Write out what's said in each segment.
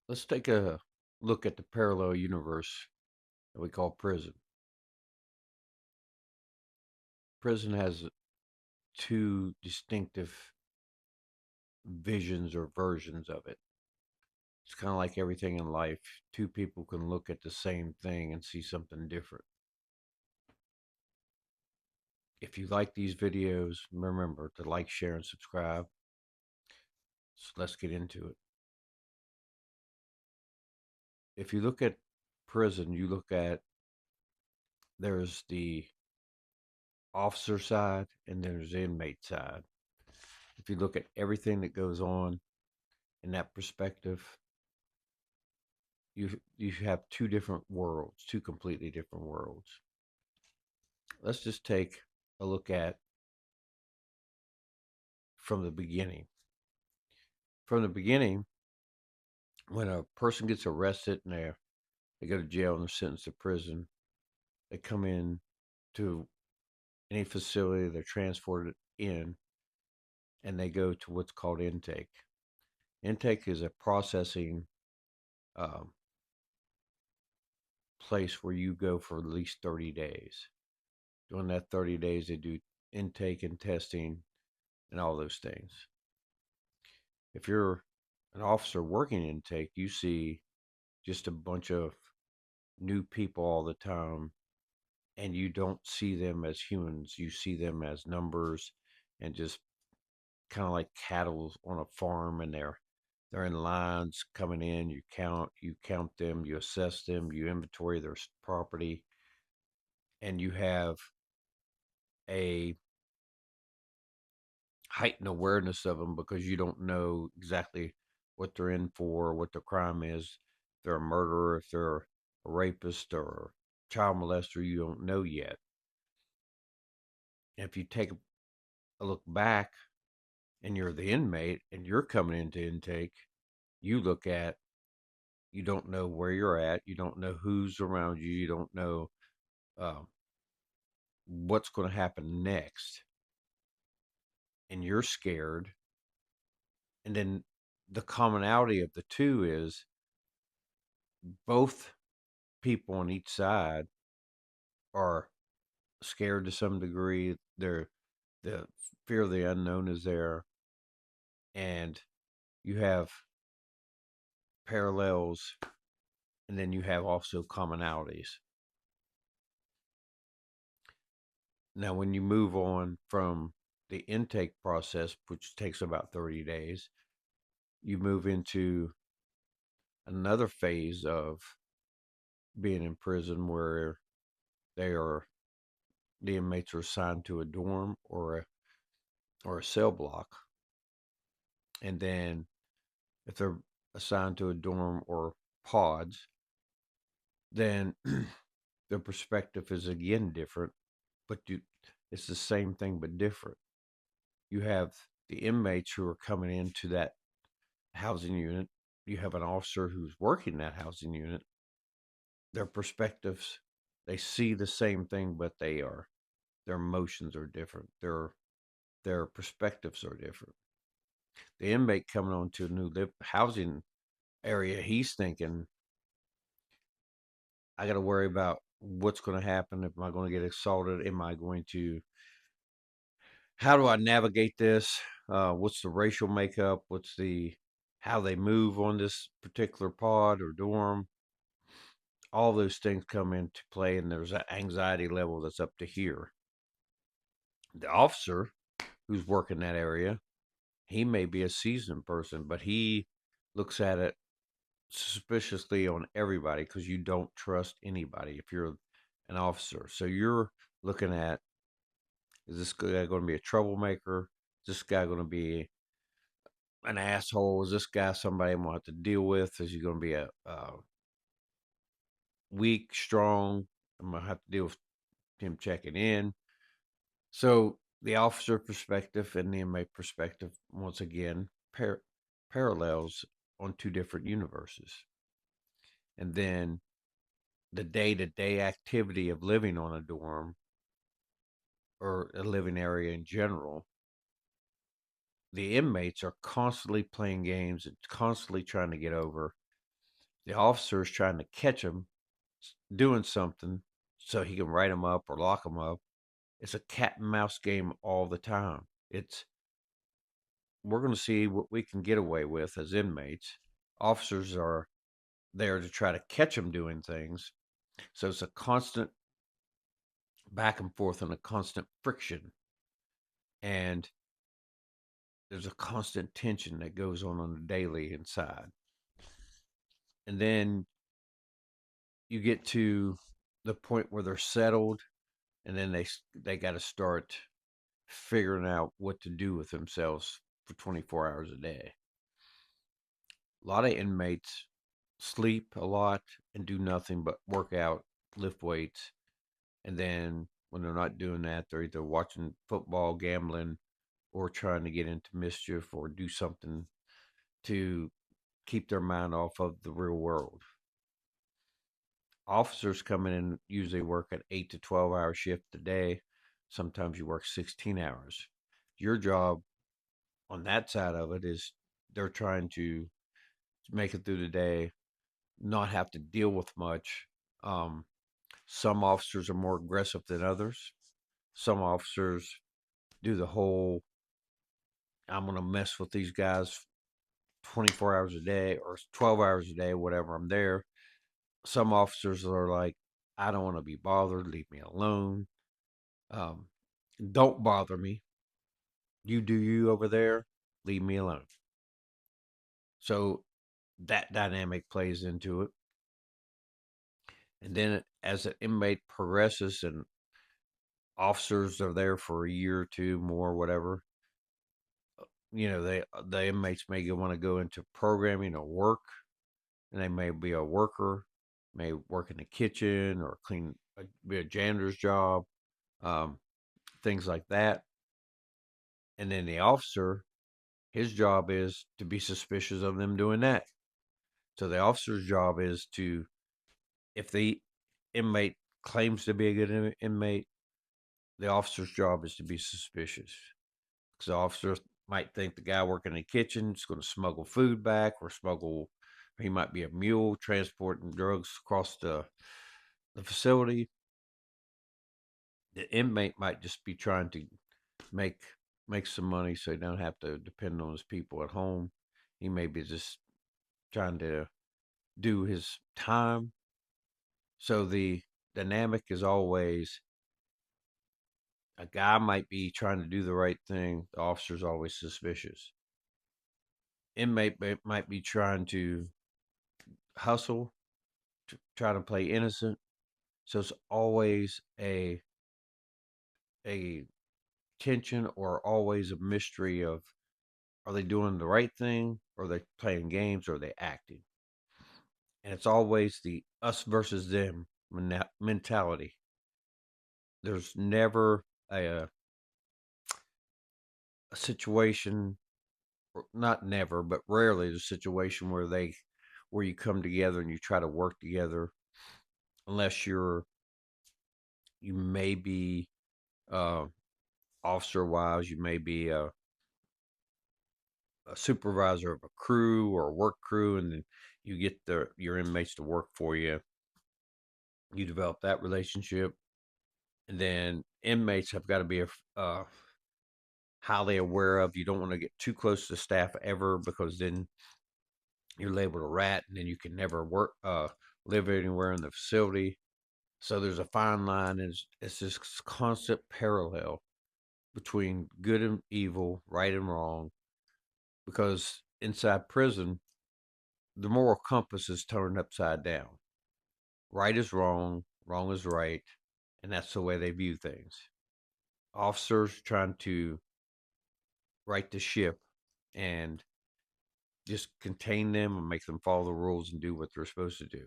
Let's take a look at the parallel universe that we call prison. Prison has two distinctive visions or versions of it. It's kind of like everything in life. Two people can look at the same thing and see something different. If you like these videos, remember to like, share, and subscribe. So let's get into it. If you look at prison, you look at there's the officer side and there's the inmate side. If you look at everything that goes on in that perspective, you have two different worlds, two completely different worlds. Let's just take a look at from the beginning. From the beginning, when a person gets arrested and they go to jail and they're sentenced to prison, they come in to any facility, they're transported in, and they go to what's called intake. Intake is a processing um, place where you go for at least 30 days. During that 30 days, they do intake and testing and all those things. If you're an officer working intake, you see just a bunch of new people all the time, and you don't see them as humans. You see them as numbers and just kind of like cattle on a farm, and they're in lines coming in. You count them, you assess them, you inventory their property, and you have a heightened awareness of them because you don't know exactly what they're in for, what their crime is. If they're a murderer, if they're a rapist or a child molester, you don't know yet. If you take a look back and you're the inmate and you're coming into intake, you look at, you don't know where you're at, you don't know who's around you, you don't know uh, what's going to happen next, and you're scared. And then the commonality of the two is both people on each side are scared to some degree. The fear of the unknown is there, and you have parallels, and then you have also commonalities. Now, when you move on from the intake process, which takes about 30 days, you move into another phase of being in prison where they are the inmates are assigned to a dorm or a cell block, and then if they're assigned to a dorm or pods, then their perspective is again different, but it's the same thing but different. You have the inmates who are coming into that housing unit. You have an officer who's working that housing unit. Their perspectives, they see the same thing, but their emotions are different. Their perspectives are different. The inmate coming onto a new housing area, he's thinking, I got to worry about what's going to happen. Am I going to get assaulted? How do I navigate this? What's the racial makeup? How they move on this particular pod or dorm? All those things come into play, and there's an anxiety level that's up to here. The officer who's working that area, he may be a seasoned person, but he looks at it suspiciously on everybody because you don't trust anybody if you're an officer. So you're looking at, is this guy going to be a troublemaker? Is this guy going to be an asshole? Is this guy somebody I'm going to have to deal with? Is he going to be a weak, strong? I'm going to have to deal with him checking in. So the officer perspective and the inmate perspective, once again, parallels on two different universes. And then the day-to-day activity of living on a dorm or a living area in general, the inmates are constantly playing games and constantly trying to get over. The officer is trying to catch him doing something so he can write him up or lock him up. It's a cat and mouse game all the time. It's We're going to see what we can get away with as inmates. Officers are there to try to catch them doing things. So it's a constant back and forth and a constant friction. And there's a constant tension that goes on the daily inside. And then you get to the point where they're settled, and then they got to start figuring out what to do with themselves for 24 hours a day. A lot of inmates sleep a lot and do nothing but work out, lift weights, and then when they're not doing that, they're either watching football, gambling, or trying to get into mischief or do something to keep their mind off of the real world. Officers coming in usually work an 8 to 12 hour shift a day. Sometimes you work 16 hours. Your job on that side of it is they're trying to make it through the day, not have to deal with much. Um, some officers are more aggressive than others. Some officers do the whole I'm going to mess with these guys 24 hours a day or 12 hours a day, whatever I'm there. Some officers are like, I don't want to be bothered. Leave me alone. Um, don't bother me. You do you over there. Leave me alone. So that dynamic plays into it. And then as an inmate progresses and officers are there for a year or two more, whatever, the inmates may want to go into programming or work, and they may be a worker, may work in the kitchen or be a janitor's job, um, things like that. And then the officer, his job is to be suspicious of them doing that. So the officer's job is to, if the inmate claims to be a good inmate, the officer's job is to be suspicious. Because the officer might think the guy working in the kitchen is going to smuggle food back or he might be a mule transporting drugs across the facility. The inmate might just be trying to make make some money so he don't have to depend on his people at home. He may be just trying to do his time. So the dynamic is always a guy might be trying to do the right thing. The officer's always suspicious. Inmate might be trying to hustle, try to play innocent. So it's always a tension or always a mystery of, are they doing the right thing? Or are they playing games? Or are they acting? And it's always the us versus them mentality. There's never a situation, or not never, but rarely the situation where you come together and you try to work together, unless you may be uh, officer wise, you may be a supervisor of a crew or a work crew, and then you get your inmates to work for you. You develop that relationship, and then inmates have got to be highly aware of. You don't want to get too close to staff ever, because then you're labeled a rat, and then you can never live anywhere in the facility. So there's a fine line. It's this constant parallel between good and evil, right and wrong, because inside prison, the moral compass is turned upside down. Right is wrong, wrong is right, and that's the way they view things. Officers trying to right the ship and just contain them and make them follow the rules and do what they're supposed to do.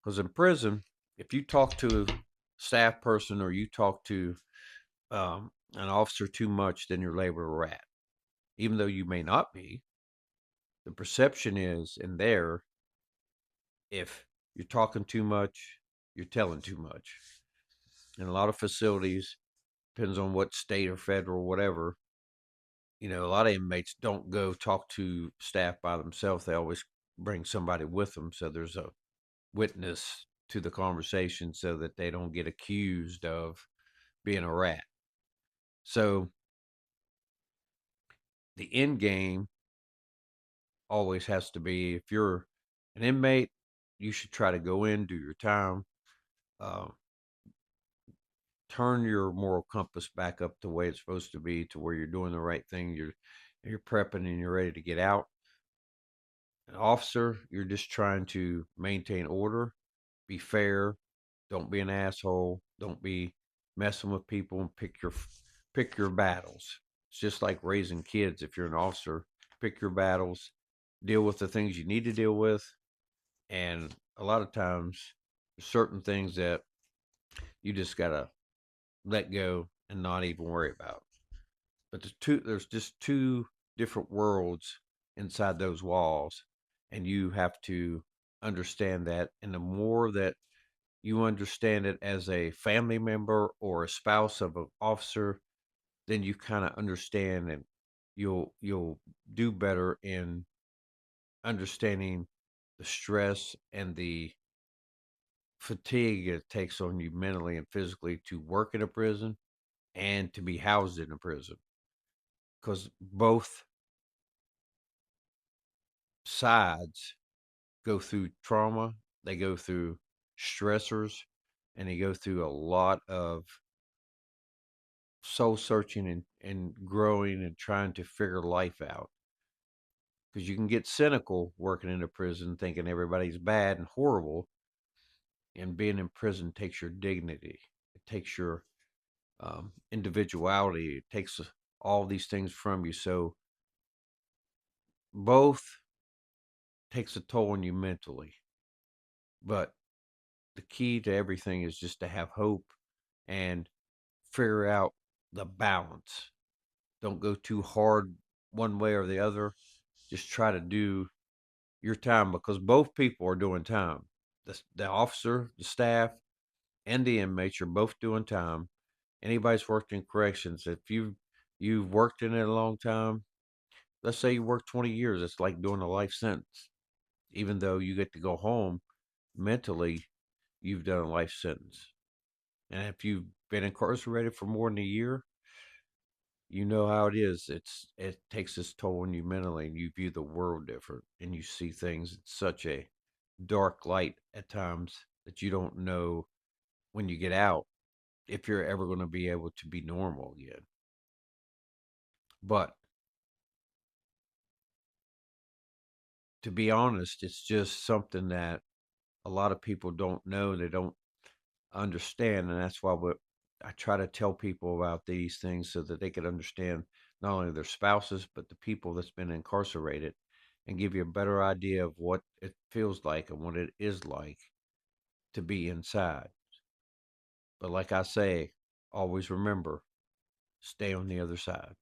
Because in prison, if you talk to a staff person or you talk to an officer too much, then you're labeled a rat. Even though you may not be, the perception is in there, if you're talking too much, you're telling too much. In a lot of facilities, depends on what state or federal, whatever, a lot of inmates don't go talk to staff by themselves. They always bring somebody with them. So there's witness to the conversation so that they don't get accused of being a rat. So the end game always has to be, if you're an inmate, you should try to go in, do your time, uh, turn your moral compass back up the way it's supposed to be, to where you're doing the right thing. You're prepping and you're ready to get out. An officer, you're just trying to maintain order, be fair, don't be an asshole, don't be messing with people, and pick your battles. It's just like raising kids. If you're an officer, pick your battles, deal with the things you need to deal with, and a lot of times there's certain things that you just gotta let go and not even worry about. But there's just two different worlds inside those walls, and you have to understand that. And the more that you understand it as a family member or a spouse of an officer, then you kind of understand, and you'll do better in understanding the stress and the fatigue it takes on you mentally and physically to work in a prison and to be housed in a prison, because both sides go through trauma, they go through stressors, and they go through a lot of soul searching and growing and trying to figure life out. Because you can get cynical working in a prison thinking everybody's bad and horrible, and being in prison takes your dignity, it takes your individuality, it takes all these things from you. So both takes a toll on you mentally. But the key to everything is just to have hope and figure out the balance. Don't go too hard one way or the other. Just try to do your time, because both people are doing time. The officer, the staff, and the inmates are both doing time. Anybody's worked in corrections, if you've worked in it a long time, let's say you work 20 years, it's like doing a life sentence. Even though you get to go home, mentally, you've done a life sentence. And if you've been incarcerated for more than a year, you know how it is. It takes its toll on you mentally, and you view the world different, and you see things in such a dark light at times that you don't know when you get out if you're ever going to be able to be normal again. But to be honest, it's just something that a lot of people don't know. They don't understand, and that's why I try to tell people about these things so that they can understand not only their spouses but the people that's been incarcerated, and give you a better idea of what it feels like and what it is like to be inside. But like I say, always remember, stay on the other side.